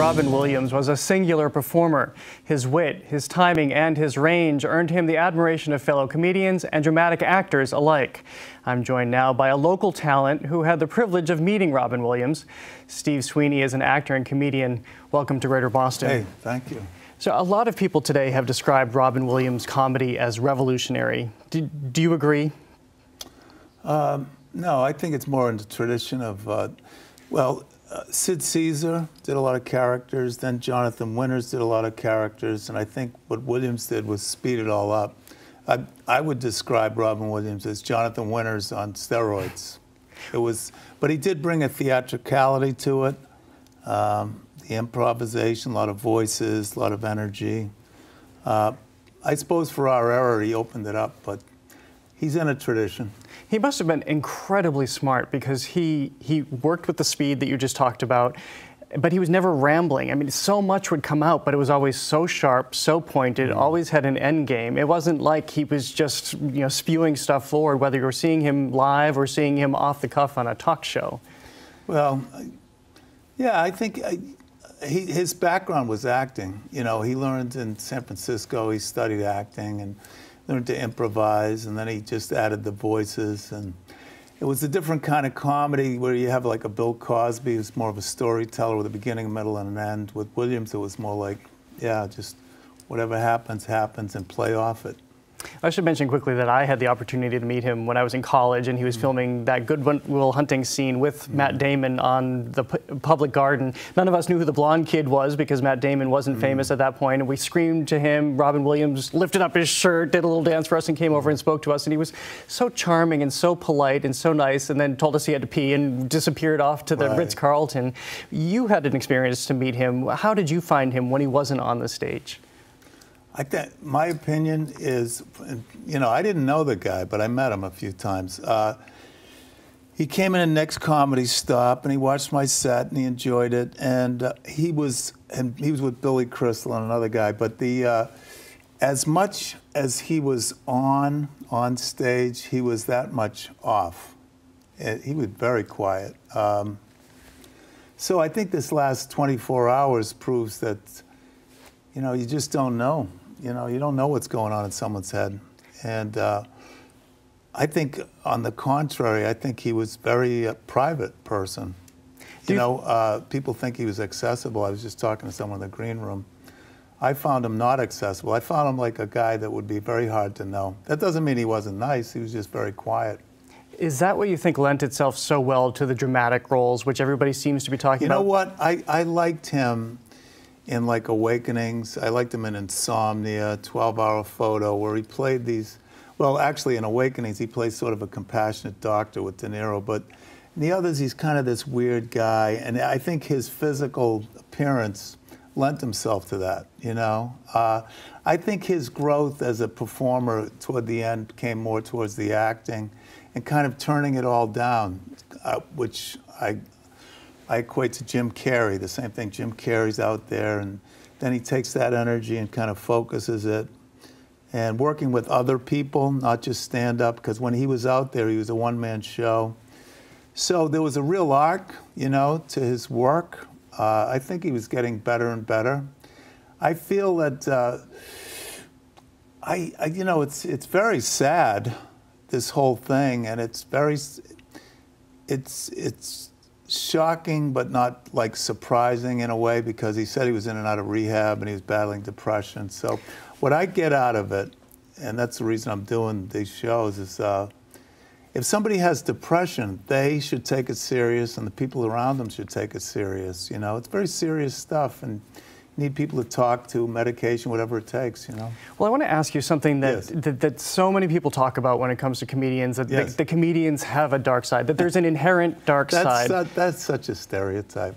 Robin Williams was a singular performer. His wit, his timing, and his range earned him the admiration of fellow comedians and dramatic actors alike. I'm joined now by a local talent who had the privilege of meeting Robin Williams. Steve Sweeney is an actor and comedian. Welcome to Greater Boston. Hey, thank you. So a lot of people today have described Robin Williams' comedy as revolutionary. Do you agree? No, I think it's more in the tradition of, Sid Caesar did a lot of characters, then Jonathan Winters did a lot of characters, and I think what Williams did was speed it all up. I would describe Robin Williams as Jonathan Winters on steroids. But he did bring a theatricality to it, the improvisation, a lot of voices, a lot of energy. I suppose for our era, he opened it up, but he's in a tradition. He must have been incredibly smart because he worked with the speed that you just talked about, but he was never rambling. I mean, so much would come out, but it was always so sharp, so pointed, always had an end game. It wasn't like he was just, spewing stuff forward, whether you were seeing him live or seeing him off the cuff on a talk show. Well, yeah, I think his background was acting. He learned in San Francisco, he studied acting and learned to improvise, and then he just added the voices, and it was a different kind of comedy where you have like a Bill Cosby who's more of a storyteller with a beginning, a middle, and an end. With Williams, it was more like, yeah, just whatever happens, happens, and play off it. I should mention quickly that I had the opportunity to meet him when I was in college, and he was filming that Good Will Hunting scene with Matt Damon on the public garden. None of us knew who the blonde kid was because Matt Damon wasn't famous at that point, and we screamed to him. Robin Williams lifted up his shirt, did a little dance for us, and came over and spoke to us, and he was so charming and so polite and so nice, and then told us he had to pee and disappeared off to the Ritz-Carlton. You had an experience to meet him. How did you find him when he wasn't on the stage? My opinion is, I didn't know the guy, but I met him a few times. He came in a Next Comedy Stop, and he watched my set, and he enjoyed it. And he was with Billy Crystal and another guy. But as much as he was on stage, he was that much off. He was very quiet. So I think this last 24 hours proves that, you just don't know. You don't know what's going on in someone's head. And I think, on the contrary, I think he was very private person. People think he was accessible. I was just talking to someone in the green room. I found him not accessible. I found him like a guy that would be very hard to know. That doesn't mean he wasn't nice. He was just very quiet. Is that what you think lent itself so well to the dramatic roles, which everybody seems to be talking about? You know what? I liked him in like Awakenings. I liked him in Insomnia, 12-Hour Photo, where he played these, well, actually in Awakenings, he plays sort of a compassionate doctor with De Niro, but in the others, he's kind of this weird guy, and I think his physical appearance lent himself to that, I think his growth as a performer toward the end came more towards the acting and kind of turning it all down, which I equate to Jim Carrey, the same thing. Jim Carrey's out there, and then he takes that energy and kind of focuses it. And working with other people, not just stand-up, because when he was out there, he was a one-man show. So there was a real arc, to his work. I think he was getting better and better. I feel that, it's very sad, this whole thing, and it's shocking, but not like surprising in a way, because he said he was in and out of rehab and he was battling depression. So what I get out of it, and that's the reason I'm doing these shows, is if somebody has depression, they should take it serious, and the people around them should take it serious. It's very serious stuff, and you need people to talk to, medication, whatever it takes. Well, I want to ask you something that so many people talk about when it comes to comedians, that the comedians have a dark side, that there's an inherent dark side. That's such a stereotype.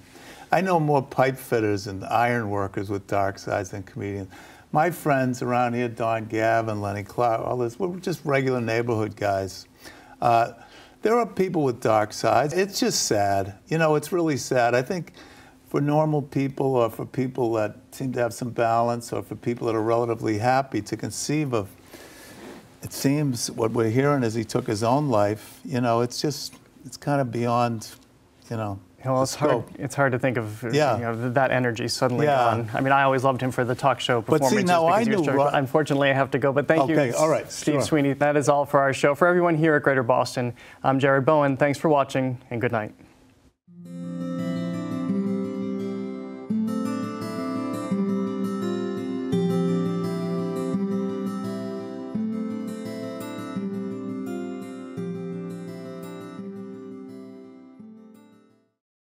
I know more pipe fitters and iron workers with dark sides than comedians. My friends around here, Don Gavin, Lenny Clark, all this, we're just regular neighborhood guys. There are people with dark sides. It's just sad. It's really sad. I think for normal people, or for people that seem to have some balance, or for people that are relatively happy, to conceive of, it seems what we're hearing is he took his own life. It's kind of beyond, Well, it's hard to think of that energy suddenly gone. I mean, I always loved him for the talk show performances. But see, now I knew. Unfortunately, I have to go. But thank you, all right, Steve Sweeney. That is all for our show. For everyone here at Greater Boston, I'm Jared Bowen. Thanks for watching, and good night.